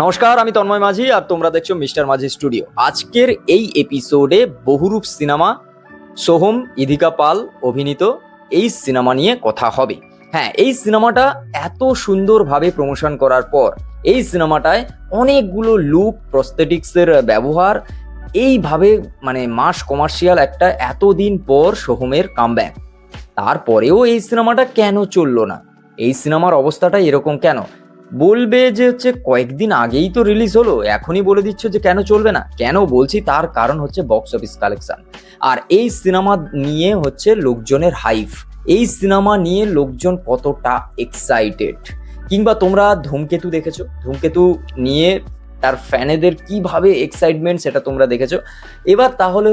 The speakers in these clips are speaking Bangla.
নমস্কার, আমি তন্ময় মাঝি আর তোমরা দেখছো মিস্টার মাঝি স্টুডিও। আজকের এই এপিসোডে বহুরূপ সিনেমা, সোহম ইধিকা পাল অভিনীত এই সিনেমা নিয়ে কথা হবে। হ্যাঁ, এই সিনেমাটা এত সুন্দরভাবে প্রমোশন করার পর এই সিনেমাটায় অনেকগুলো লুক প্রস্থেটিক্সের ব্যবহার, এইভাবে মাস কমার্শিয়াল একটা এতদিন পর সোহমের কামব্যাক। তারপরেও এই সিনেমাটা কেন চললো না? এই সিনেমার অবস্থাটা এরকম কেন? বলবে যে কয়েকদিন আগেই তো রিলিজ হলো, এখনই বলে দিচ্ছ যে কেন চলবে না। কেন বলছি, তার কারণ হচ্ছে বক্স অফিস কালেকশন। আর এই সিনেমা নিয়ে লোকজনের হাইপ, এই সিনেমা নিয়ে লোকজন কতটা এক্সাইটেড। কিংবা তোমরা ধূমকেতু দেখেছো, ধূমকেতু নিয়ে তার ফ্যানেদের কিভাবে এক্সাইটমেন্ট সেটা তোমরা দেখেছো। এবার তাহলে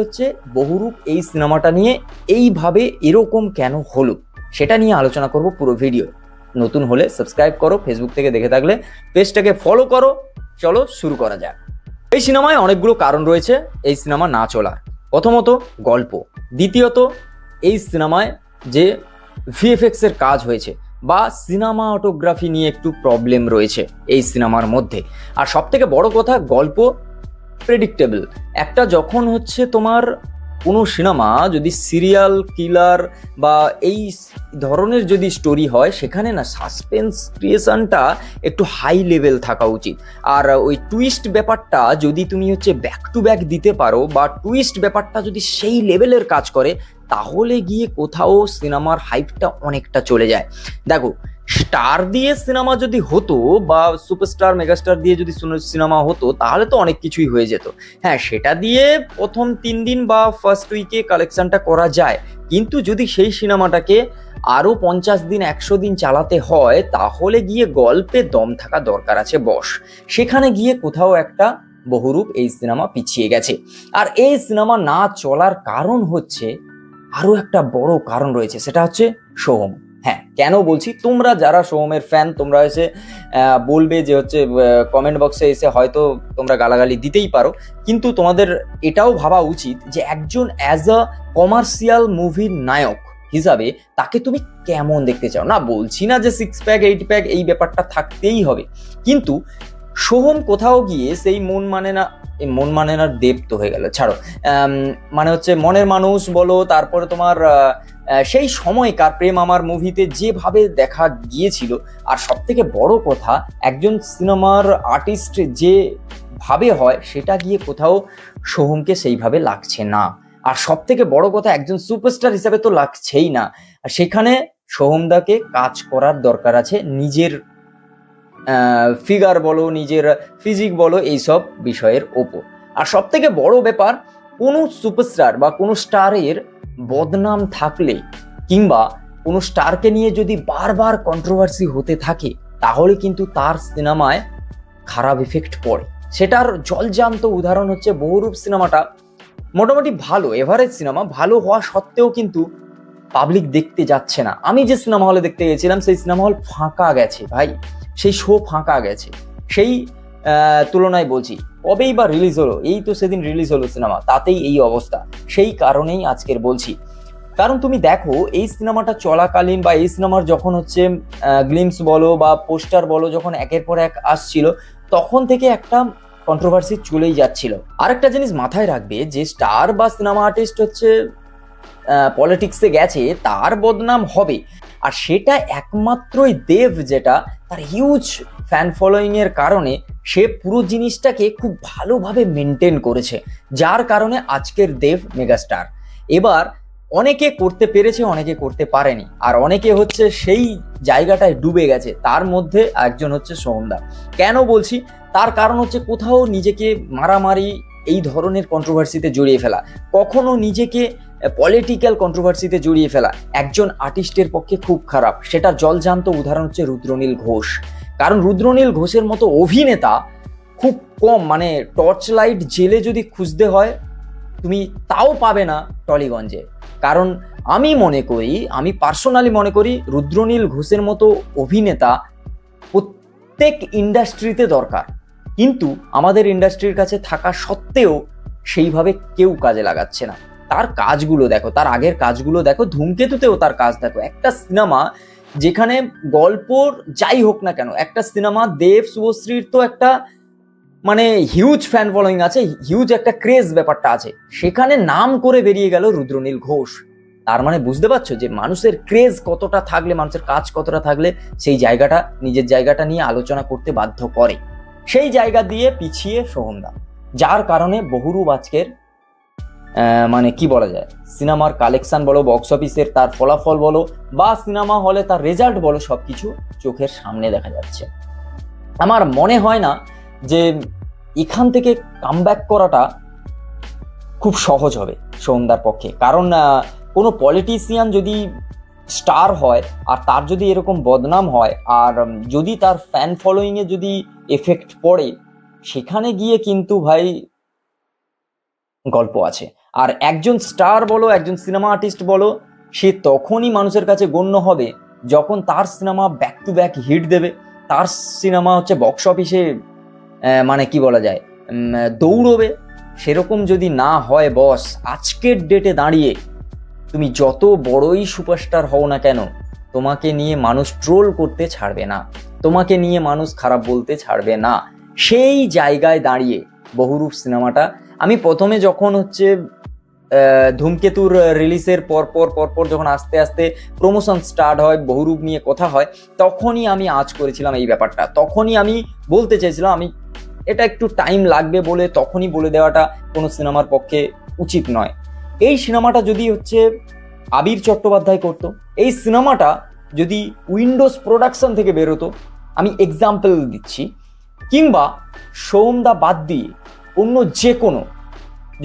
বহুরূপ এই সিনেমাটা নিয়ে এইভাবে এরকম কেন হলো সেটা নিয়ে আলোচনা করব পুরো ভিডিও। নতুন হলে সাবস্ক্রাইব করো, ফেসবুক থেকে দেখে থাকলে পেজটাকে ফলো করো। চলো শুরু করা যাক। এই সিনেমায় অনেকগুলো কারণ রয়েছে এই সিনেমা না চলার। প্রথমত গল্প, দ্বিতীয়ত এই সিনেমায় যে ভিএফএক্স এর কাজ হয়েছে বা সিনেমাটোগ্রাফি নিয়ে একটু প্রবলেম রয়েছে এই সিনেমার মধ্যে। আর সব থেকে বড় কথা, গল্প প্রেডিক্টেবল। একটা যখন তোমার কোনো সিনেমা যদি সিরিয়াল কিলার বা এই ধরনের যদি স্টোরি হয়, সেখানে না সাসপেন্স ক্রিয়েশনটা একটু হাই লেভেল থাকা উচিত। আর ওই টুইস্ট ব্যাপারটা যদি তুমি ব্যাক টু ব্যাক দিতে পারো বা টুইস্ট ব্যাপারটা যদি সেই লেভেলের কাজ করে, তাহলে গিয়ে কোথাও সিনেমার হাইপটা অনেকটা চলে যায়। দেখো, স্টার দিয়ে সিনেমা যদি হতো বা সুপারস্টার মেগাস্টার দিয়ে যদি সিনেমা হতো, তাহলে তো অনেক কিছুই হয়ে যেত। হ্যাঁ, সেটা দিয়ে প্রথম 3 দিন বা ফার্স্ট উইকে কালেকশনটা করা যায়। কিন্তু যদি সেই সিনেমাটাকে আরো 50 দিন 100 দিন চালাতে হয়, তাহলে গিয়ে গল্পে দম থাকা দরকার আছে বস। সেখানে গিয়ে কোথাও একটা বহুরূপ এই সিনেমা পিছিয়ে গেছে। আর এই সিনেমা না চলার কারণ আরো একটা বড় কারণ রয়েছে, সেটা হচ্ছে সোহম। হ্যাঁ, কেন বলছি, তোমরা যারা সোহমের ফ্যান, তোমরা বলবে যে কমেন্ট বক্সে এসে হয়তো তোমরা গালাগালি দিতেই পারো, কিন্তু তোমাদের এটাও ভাবা উচিত যে একজন অ্যাজ আ কমার্শিয়াল মুভির নায়ক হিসাবে তাকে তুমি কেমন দেখতে চাও। না বলছি না যে 6 প্যাক 8 প্যাক এই ব্যাপারটা থাকতেই হবে, কিন্তু সোহম কোথাও গিয়ে সেই মন মানে না দেব তো হয়ে গেল, ছাড়ো, মনের মানুষ বলো, তারপরে তোমার সেই সময়কার প্রেম আমার মুভিতে যেভাবে দেখা গিয়েছিল। আর সব থেকে বড় কথা, একজন সিনেমার আর্টিস্ট যে ভাবে হয়, সেটা গিয়ে কোথাও সোহমকে সেইভাবে লাগছে না। আর সব থেকে বড় কথা, একজন সুপারস্টার হিসাবে তো লাগছেই না। আর সেখানে সোহমদাকে কাজ করার দরকার আছে নিজের ফিগার বলো, নিজের ফিজিক বলো, এইসব বিষয়ের ওপর। আর সব থেকে বড় ব্যাপার, কোনো সুপারস্টার বা কোনো স্টারের বদনাম থাকলে কিংবা কোনো স্টারকে নিয়ে যদি বারবার কন্ট্রোভার্সি হতে থাকে, তাহলে কিন্তু তার সিনেমায় খারাপ ইফেক্ট পড়ে। সেটার জলজান্ত উদাহরণ বহুরূপ সিনেমাটা মোটামুটি ভালো এভারেজ সিনেমা, ভালো হওয়া সত্ত্বেও কিন্তু পাবলিক দেখতে যাচ্ছে না। আমি যে সিনেমা হলে দেখতে গেছিলাম, সেই সিনেমা হল ফাঁকা গেছে ভাই, সেই শো ফাঁকা গেছে। সেই তুলনায় বলছি, কবেই বা রিলিজ হলো, এই তো সেদিন রিলিজ হলো সিনেমা, তাতেই এই অবস্থা। সেই কারণেই আজকের বলছি। কারণ তুমি দেখো, এই সিনেমাটা চলাকালীন বা এই সিনেমার যখন গ্লিমস বলো বা পোস্টার বলো, যখন একের পর এক আসছিল, তখন থেকে একটা কন্ট্রোভার্সি চলেই যাচ্ছিল। আরেকটা জিনিস মাথায় রাখবে, যে স্টার বা সিনেমা আর্টিস্ট পলিটিক্সে গেছে, তার বদনাম হবে। আর সেটা একমাত্রই দেব, যেটা তার হিউজ ফ্যান ফলোয়িং এর কারণে সে পুরো জিনিসটাকে খুব ভালোভাবে মেনটেন করেছে, যার কারণে আজকের দেব মেগাস্টার। এবার অনেকে করতে পেরেছে, অনেকে করতে পারেনি, আর অনেকে সেই জায়গাটায় ডুবে গেছে। তার মধ্যে একজন সোহমদা। কেন বলছি, তার কারণ কোথাও নিজেকে মারামারি এই ধরনের কন্ট্রোভার্সিতে জড়িয়ে ফেলা, কখনো নিজেকে পলিটিক্যাল কন্ট্রোভার্সিতে জড়িয়ে ফেলা একজন আর্টিস্টের পক্ষে খুব খারাপ। সেটা জলজান্ত উদাহরণ রুদ্রনীল ঘোষ। কারণ রুদ্রনীল ঘোষের মতো অভিনেতা খুব কম, টর্চ লাইট জেলে যদি খুঁজতে হয়, তুমি তাও পাবে না টলিগঞ্জে। কারণ আমি পার্সোনালি মনে করি, রুদ্রনীল ঘোষের মতো অভিনেতা প্রত্যেক ইন্ডাস্ট্রিতে দরকার, কিন্তু আমাদের ইন্ডাস্ট্রির কাছে থাকা সত্ত্বেও সেইভাবে কেউ কাজে লাগাচ্ছে না। তার কাজগুলো দেখো, তার আগের কাজগুলো দেখো, ধূমকেতুতেও তার কাজ দেখো। একটা সিনেমা যেখানে গল্পর যাই হোক না কেন, একটা সিনেমা দেব শুভশ্রীর তো একটা মানে হিউজ ফ্যান ফলোয়িং আছে, হিউজ একটা ক্রেজ ব্যাপারটা আছে, সেখানে নাম করে বেরিয়ে গেল রুদ্রনীল ঘোষ। তার মানে বুঝতে পারছো যে মানুষের ক্রেজ কতটা থাকলে, মানুষের কাজ কতটা থাকলে সেই জায়গাটা, নিজের জায়গাটা নিয়ে আলোচনা করতে বাধ্য করে। সেই জায়গা দিয়ে পিছিয়ে সোহমদা, যার কারণে বহুরূপ আজকের মানে কি বলা যায়, সিনেমার কালেকশন বলো, বক্স অফিসের তার ফলাফল বলো, বা সিনেমা হলে তার রেজাল্ট বলো, সবকিছু চোখের সামনে দেখা যাচ্ছে। আমার মনে হয় না যে এখান থেকে কামব্যাক করাটা খুব সহজ হবে সোহমদার পক্ষে। কারণ কোনো পলিটিশিয়ান যদি স্টার হয় আর তার যদি এরকম বদনাম হয়, আর যদি তার ফ্যান ফলোয়িংয়ে যদি এফেক্ট পড়ে, সেখানে গিয়ে কিন্তু ভাই গল্প আছে। আর একজন স্টার বলো, একজন সিনেমা আর্টিস্ট বলো, সে তখনই মানুষের কাছে গণ্য হবে যখন তার সিনেমা ব্যাক টু ব্যাক হিট দেবে, তার সিনেমা হচ্ছে বক্স অফিসে মানে কি বলা যায় দৌড়বে। সেরকম যদি না হয় বস, আজকের ডেটে দাঁড়িয়ে তুমি যত বড়ই সুপারস্টার হও না কেন, তোমাকে নিয়ে মানুষ ট্রোল করতে ছাড়বে না, তোমাকে নিয়ে মানুষ খারাপ বলতে ছাড়বে না। সেই জায়গায় দাঁড়িয়ে বহুরূপ সিনেমাটা, আমি প্রথমে যখন হচ্ছে ধূমকেতুর রিলিজের পরপর যখন আস্তে আস্তে প্রমোশন স্টার্ট হয়, বহুরূপ নিয়ে কথা হয়, তখনই আমি আঁচ করেছিলাম এই ব্যাপারটা। তখনই আমি বলতে চাইছিলাম, আমি এটা একটু টাইম লাগবে বলে তখনই বলে দেওয়াটা কোনো সিনেমার পক্ষে উচিত নয়। এই সিনেমাটা যদি হচ্ছে আবির চট্টোপাধ্যায় করতো, এই সিনেমাটা যদি উইন্ডোজ প্রোডাকশন থেকে বেরোতো, আমি এক্সাম্পল দিচ্ছি, কিংবা সোহমদা বাদ দিয়ে অন্য যে কোনো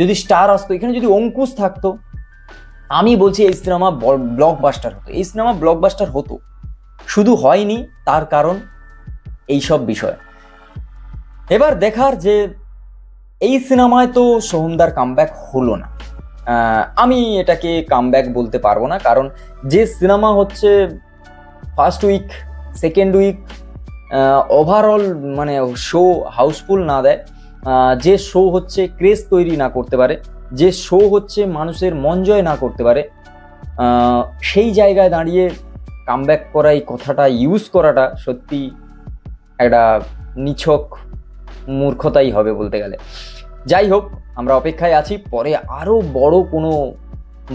যদি স্টার আসতো, এখানে যদি অঙ্কুশ থাকতো, আমি বলছি এই সিনেমা ব্লকবাস্টার হতো। এই সিনেমা ব্লকবাস্টার হতো, শুধু হয়নি তার কারণ এইসব বিষয়। এবার দেখার যে এই সিনেমায় তো সোহমদার কামব্যাক হলো না, আমি এটাকে কামব্যাক বলতে পারবো না। কারণ যে সিনেমা হচ্ছে first week, second week overall মানে শো হাউসফুল না দেয়, যে শো হচ্ছে ক্রেজ তৈরি না করতে পারে, যে শো হচ্ছে মানুষের মন জয় না করতে পারে, সেই জায়গায় দাঁড়িয়ে কামব্যাক করা, এই কথাটা ইউজ করাটা সত্যি একটা নিছক মূর্খতাই হবে বলতে গেলে। যাই হোক, আমরা অপেক্ষায় আছি, পরে আরো বড় কোনো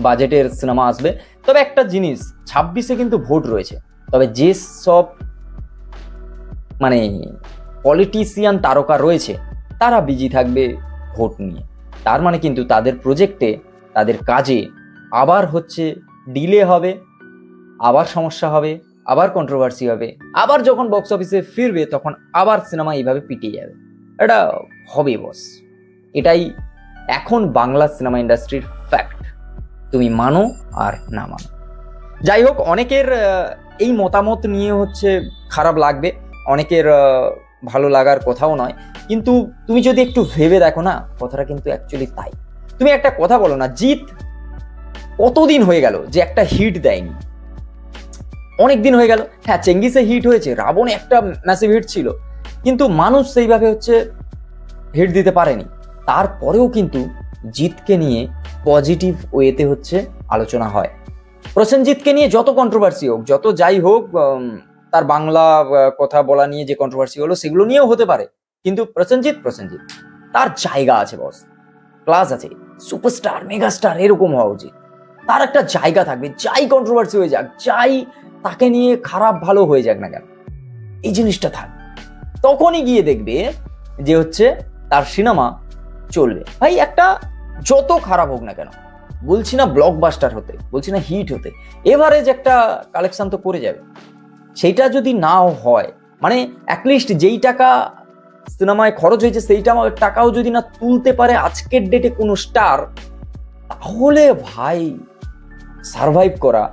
বাজেটের সিনেমা আসবে। তবে একটা জিনিস, 26-এ কিন্তু ভোট রয়েছে, তবে যে সব মানে পলিটিশিয়ান তারকা রয়েছে তারা বিজি থাকবে ভোট নিয়ে। তার মানে কিন্তু তাদের প্রজেক্টে, তাদের কাজে আবার হচ্ছে ডিলে হবে, আবার সমস্যা হবে, আবার কন্ট্রোভার্সি হবে, আবার যখন বক্স অফিসে ফিরবে তখন আবার সিনেমা এইভাবে পিটিয়ে যাবে। এটা হবে বস, এটাই এখন বাংলা সিনেমা ইন্ডাস্ট্রির ফ্যাক্ট, তুমি মানো আর না মানো। যাই হোক, অনেকের এই মতামত নিয়ে হচ্ছে খারাপ লাগবে, অনেকের ভালো লাগার কথাও নয়, কিন্তু তুমি যদি একটু ভেবে দেখো না, কথাটা কিন্তু অ্যাকচুয়ালি তাই। তুমি একটা কথা বলো না, জিৎ কতদিন হয়ে গেল যে একটা হিট দেয়নি? অনেক দিন হয়ে গেল। হ্যাঁ, চেঙ্গিসে হিট হয়েছে, রাবণ একটা ম্যাসিভ হিট ছিল, কিন্তু মানুষ সেইভাবে হচ্ছে হিট দিতে পারেনি। তারপরেও কিন্তু জিৎকে নিয়ে পজিটিভ ওয়েতে হচ্ছে আলোচনা হয়। প্রসেনজিৎকে নিয়ে যত কন্ট্রোভার্সি হোক, যত যাই হোক, তার বাংলা কথা বলা নিয়ে যে কন্ট্রোভার্সি হলো সেগুলো নিয়েও হতে পারে, কিন্তু প্রসেনজিৎ তার জায়গা আছে বস, ক্লাস আছে, সুপারস্টার মেগাস্টার এরকম হওয়া উচিত। তার একটা জায়গা থাকবে, যাই কন্ট্রোভার্সি হয়ে যাক, যাই তাকে নিয়ে খারাপ ভালো হয়ে যাক না কেন, এই জিনিসটা থাকবে। তখনই গিয়ে দেখবে যে হচ্ছে তার সিনেমা চলবে। ভাই একটা যত খারাপ হোক না কেন, বলছি না ব্লকবাস্টার হতে, বলছি না হিট হতে, এভারেজ একটা কালেকশন তো করে যাবে। সেইটা যদি নাও হয়, মানে অ্যাটলিস্ট যেই টাকা সিনেমায় খরচ হয়েছে সেইটা টাকাও যদি না তুলতে পারে আজকের ডেটে কোনো স্টার, তাহলে ভাই সারভাইভ করা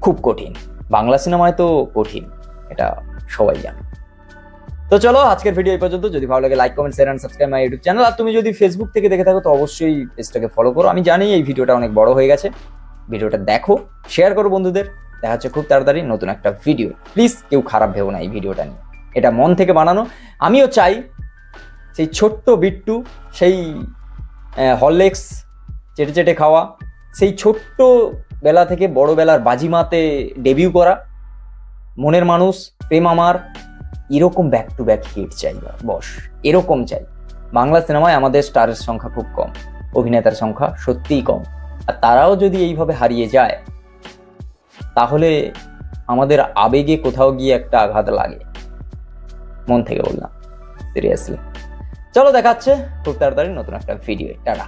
খুব কঠিন। বাংলা সিনেমায় তো কঠিন, এটা সবাই জানে। তো চলো, আজকের ভিডিও এই পর্যন্ত। যদি ভালো লাগে like, comment, share and subscribe my YouTube channel. আর তুমি যদি ফেসবুক থেকে দেখে থাকো তো অবশ্যই পেজটাকে ফলো করো। আমি জানি এই ভিডিওটা অনেক বড় হয়ে গেছে, ভিডিওটা দেখো, শেয়ার করো বন্ধুদের। দেখা হচ্ছে খুব তাড়াতাড়ি নতুন একটা ভিডিও। প্লিজ কেউ খারাপ ভেবো না এই ভিডিওটা নিয়ে, এটা মন থেকে বানানো। আমিও চাই সেই ছোট্ট বিট্টু, সেই হরলিক্স চেটে চেটে খাওয়া, সেই ছোট্ট বেলা থেকে বড় বেলার বাজিমাতে ডেবিউ করা, মনের মানুষ, প্রেম আমার, এরকম ব্যাক টু ব্যাক হিট চাই, বস এরকম চাই। বাংলা সিনেমায় আমাদের স্টারের সংখ্যা খুব কম, অভিনেতার সংখ্যা সত্যিই কম, আর তারাও যদি এইভাবে হারিয়ে যায় তাহলে আমাদের আবেগে কোথাও গিয়ে একটা আঘাত লাগে। মন থেকে বললাম, সিরিয়াসলি। চলো, দেখাচ্ছে খুব তাড়াতাড়ি নতুন একটা ভিডিও। টাটা।